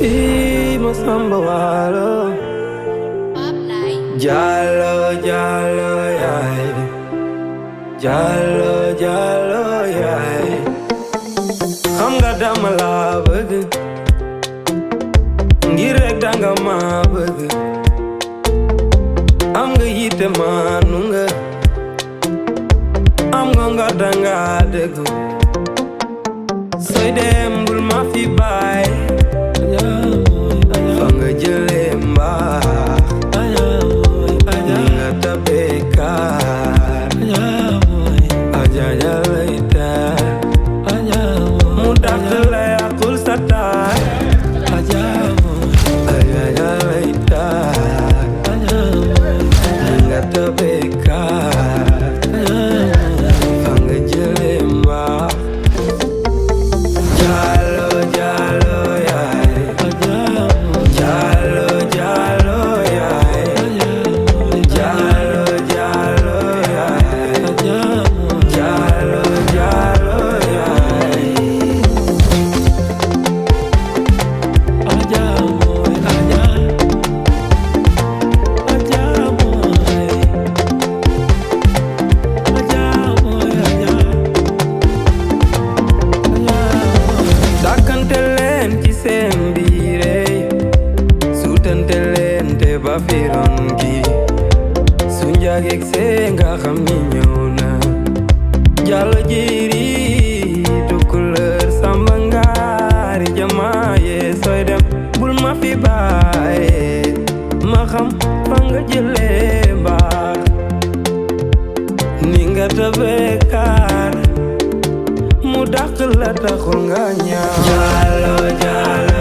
Ima samba walo Jalo jalo yai Jalo jalo yai Xam nga dama la bëgg ngir rek danga ma bëgg am nga yitte maanu nga am nga danga dëgg sooy dem bul ma fi baay fa nga jëlee mbaax ni nga tabee kaar Ajaa lay taar mu dàq la yàqul sa taar Ajaa lay taar ni nga tabee kaar fa nga jëlee mbaax Jalo jalo yaay Jalo jalo yaay Jalo jalo yaay Jalo jalo yaay Ajaa mooy Ajaa Ajaa mooy Ajaa mooy Ajaa Dàkkante leen ci seen biire suutante leen te ba firon gi su njaageeg see nga xam ni ñëw na Jàllo jiiri tukkuleur samba ngaari jamaaye sooy dem bul ma fi baaye ma xam fa nga jëlee mbaax ni nga tabee kaar mu dàq la taxul nga ñaaw Jalo jalo